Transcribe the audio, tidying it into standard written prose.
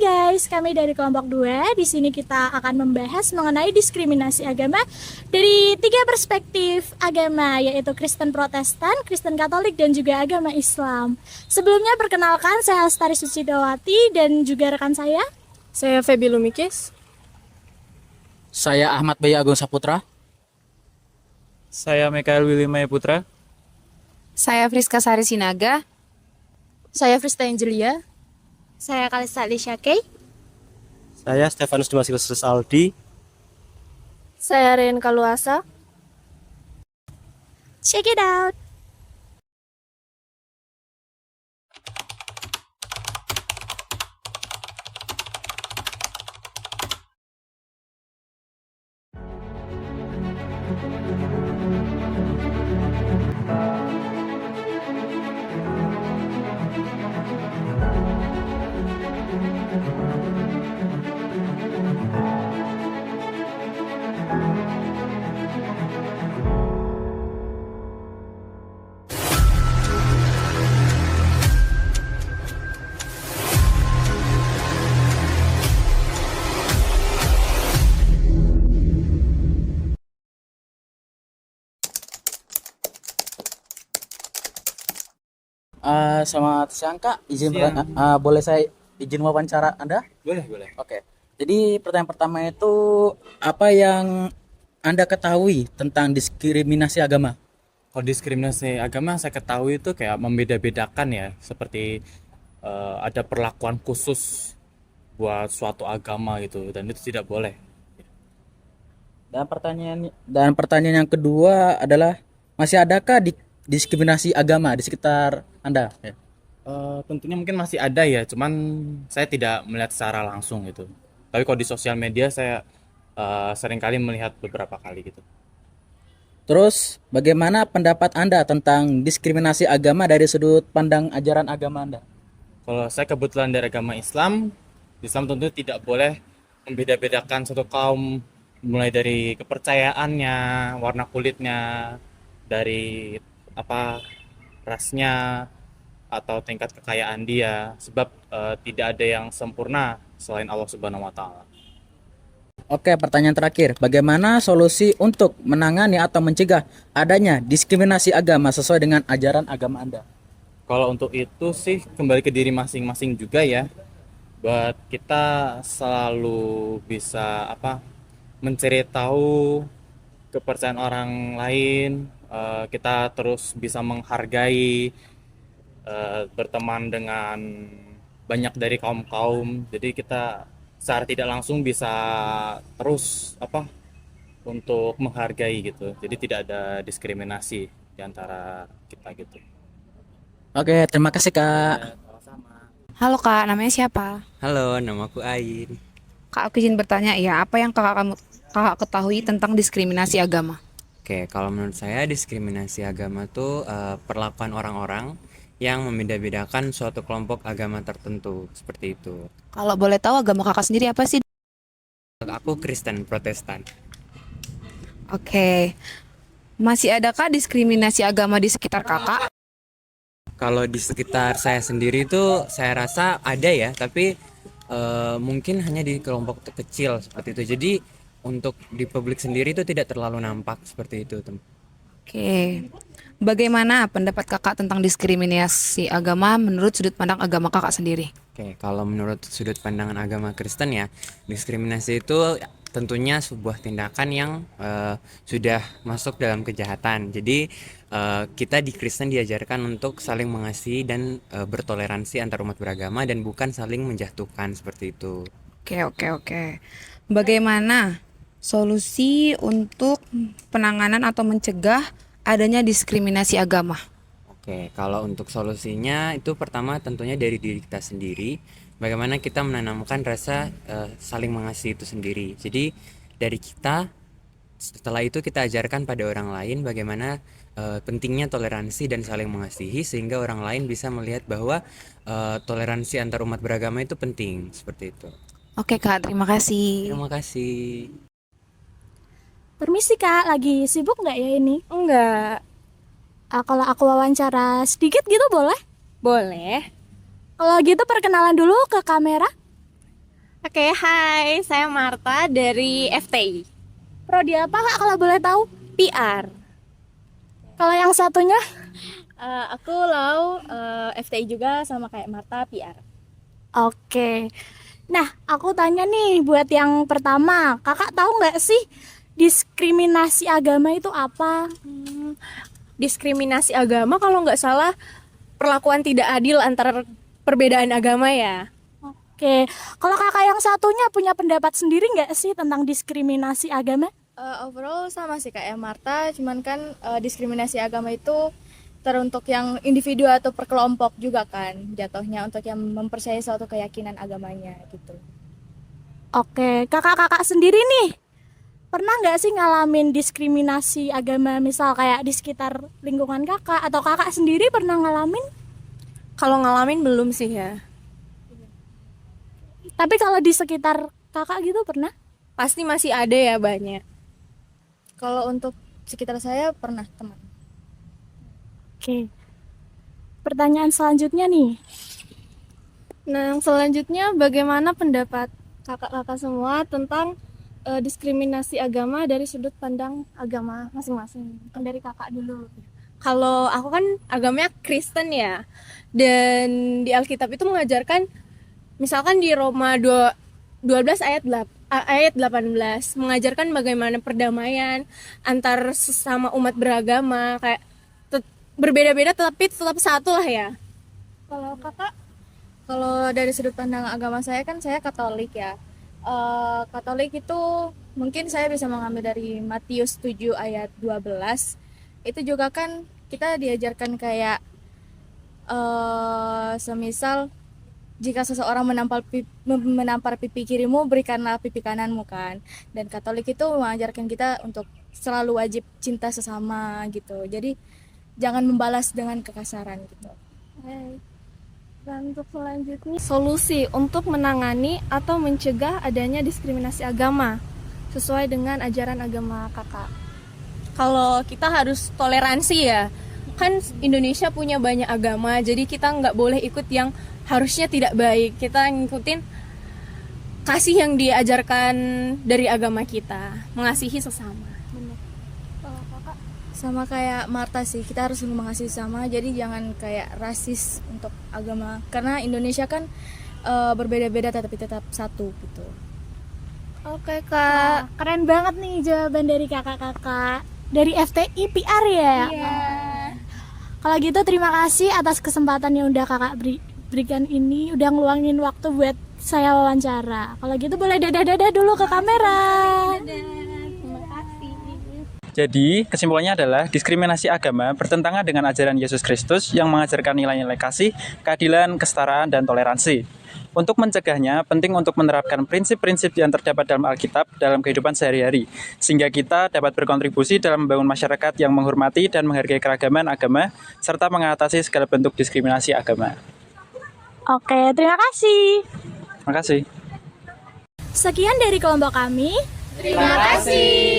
guys, kami dari kelompok 2. Di sini kita akan membahas mengenai diskriminasi agama dari 3 perspektif agama, yaitu Kristen Protestan, Kristen Katolik, dan juga agama Islam. Sebelumnya perkenalkan, saya Lestari Sucidowati dan juga rekan saya. Saya Feby Lumikis. Saya Ahmad Bayu Agung Saputra. Saya Mikael Willy Maya Putra. Saya Friska Sari Sinaga. Saya Frista Angelia. Saya Kalista Alicia Kay. Saya Stefanus Dimasikus Aldi. Saya Ren Kaluasa. Check it out. Selamat siang Kak, Siang. boleh saya izin wawancara Anda? Boleh. Oke. Jadi pertanyaan pertama itu apa yang Anda ketahui tentang diskriminasi agama? Kalau diskriminasi agama saya ketahui itu kayak membeda-bedakan ya, seperti ada perlakuan khusus buat suatu agama gitu, dan itu tidak boleh. Dan pertanyaan yang kedua adalah masih adakah diskriminasi agama di sekitar Anda? Ya. Tentunya mungkin masih ada ya, cuman saya tidak melihat secara langsung gitu. Tapi kalau di sosial media saya seringkali melihat beberapa kali gitu. Terus bagaimana pendapat Anda tentang diskriminasi agama dari sudut pandang ajaran agama Anda? Kalau saya kebetulan dari agama Islam, Islam tentu tidak boleh membeda-bedakan satu kaum mulai dari kepercayaannya, warna kulitnya, dari rasnya atau tingkat kekayaan dia, sebab tidak ada yang sempurna selain Allah Subhanahu wa taala. Oke, pertanyaan terakhir. Bagaimana solusi untuk menangani atau mencegah adanya diskriminasi agama sesuai dengan ajaran agama Anda? Kalau untuk itu sih kembali ke diri masing-masing juga ya. Buat kita selalu bisa mencari tahu kepercayaan orang lain, kita terus bisa menghargai, berteman dengan banyak dari kaum-kaum. Jadi kita secara tidak langsung bisa terus untuk menghargai gitu. Jadi tidak ada diskriminasi di antara kita gitu. Oke, terima kasih Kak. Sama-sama. Halo Kak, namanya siapa? Halo, namaku Ain. Kak, aku izin bertanya ya, apa yang kakak ketahui tentang diskriminasi agama? Oke, kalau menurut saya diskriminasi agama tuh perlakuan orang-orang yang membeda-bedakan suatu kelompok agama tertentu, seperti itu. Kalau boleh tahu agama kakak sendiri apa sih? Aku Kristen Protestan. Oke, masih adakah diskriminasi agama di sekitar kakak? Kalau di sekitar saya sendiri tuh saya rasa ada ya, tapi mungkin hanya di kelompok kecil seperti itu. Jadi untuk di publik sendiri itu tidak terlalu nampak seperti itu, teman. Oke, bagaimana pendapat kakak tentang diskriminasi agama menurut sudut pandang agama kakak sendiri? Oke, kalau menurut sudut pandangan agama Kristen ya, diskriminasi itu tentunya sebuah tindakan yang sudah masuk dalam kejahatan. Jadi kita di Kristen diajarkan untuk saling mengasihi dan bertoleransi antar umat beragama dan bukan saling menjatuhkan seperti itu. Oke. Bagaimana solusi untuk penanganan atau mencegah adanya diskriminasi agama? Oke, kalau untuk solusinya itu pertama tentunya dari diri kita sendiri. Bagaimana kita menanamkan rasa saling mengasihi itu sendiri. Jadi dari kita, setelah itu kita ajarkan pada orang lain bagaimana pentingnya toleransi dan saling mengasihi, sehingga orang lain bisa melihat bahwa toleransi antar umat beragama itu penting, seperti itu. Oke Kak, terima kasih. Terima kasih. Permisi Kak, lagi sibuk nggak ya ini? Enggak. Kalau aku wawancara sedikit gitu boleh? Boleh. Kalau gitu perkenalan dulu ke kamera. Oke, hai, saya Marta dari FTI. Prodi apa Kak kalau boleh tahu? PR. Kalau yang satunya? Aku Lau, FTI juga sama kayak Marta, PR. Oke. Nah, aku tanya nih buat yang pertama. Kakak tahu nggak sih diskriminasi agama itu apa? Diskriminasi agama kalau nggak salah perlakuan tidak adil antara perbedaan agama ya. Oke. Kalau kakak yang satunya punya pendapat sendiri nggak sih tentang diskriminasi agama? Overall sama sih kayak Marta, cuman kan diskriminasi agama itu teruntuk yang individu atau per kelompok juga kan jatuhnya untuk yang mempercayai suatu keyakinan agamanya gitu. Oke. Kakak-kakak sendiri nih, pernah nggak sih ngalamin diskriminasi agama misal kayak di sekitar lingkungan kakak atau kakak sendiri pernah ngalamin? Kalau ngalamin belum sih ya. Tapi kalau di sekitar kakak gitu pernah? Pasti masih ada ya banyak. Kalau untuk sekitar saya pernah teman. Oke. Pertanyaan selanjutnya nih. Nah, yang selanjutnya bagaimana pendapat kakak-kakak semua tentang diskriminasi agama dari sudut pandang agama masing-masing? Dari kakak dulu. Kalau aku kan agamanya Kristen ya. Dan di Alkitab itu mengajarkan misalkan di Roma 12 ayat 18 mengajarkan bagaimana perdamaian antar sesama umat beragama kayak berbeda-beda tapi tetap satu lah ya. Kalau kakak? Kalau dari sudut pandang agama saya kan saya Katolik ya. Katolik itu mungkin saya bisa mengambil dari Matius 7 ayat 12. Itu juga kan kita diajarkan kayak semisal jika seseorang menampar pipi kirimu, berikanlah pipi kananmu kan. Dan Katolik itu mengajarkan kita untuk selalu wajib cinta sesama gitu. Jadi jangan membalas dengan kekasaran gitu. Dan untuk selanjutnya, Solusi untuk menangani atau mencegah adanya diskriminasi agama sesuai dengan ajaran agama kakak. Kalau kita harus toleransi ya, kan Indonesia punya banyak agama, jadi kita nggak boleh ikut yang harusnya tidak baik. Kita ngikutin kasih yang diajarkan dari agama kita, mengasihi sesama. Sama kayak Marta sih, kita harus mengasihi sama, jadi jangan kayak rasis untuk agama, karena Indonesia kan berbeda-beda tapi tetap satu gitu. oke kak, keren banget nih jawaban dari kakak-kakak dari FTI PR ya. Iya. Kalau gitu terima kasih atas kesempatan yang udah kakak berikan ini, udah ngeluangin waktu buat saya wawancara. Kalau gitu boleh dadah-dadah dulu ke kamera. Jadi, kesimpulannya adalah diskriminasi agama bertentangan dengan ajaran Yesus Kristus yang mengajarkan nilai-nilai kasih, keadilan, kesetaraan, dan toleransi. Untuk mencegahnya, penting untuk menerapkan prinsip-prinsip yang terdapat dalam Alkitab dalam kehidupan sehari-hari, sehingga kita dapat berkontribusi dalam membangun masyarakat yang menghormati dan menghargai keragaman agama, serta mengatasi segala bentuk diskriminasi agama. Oke, terima kasih. Terima kasih. Sekian dari kelompok kami. Terima kasih.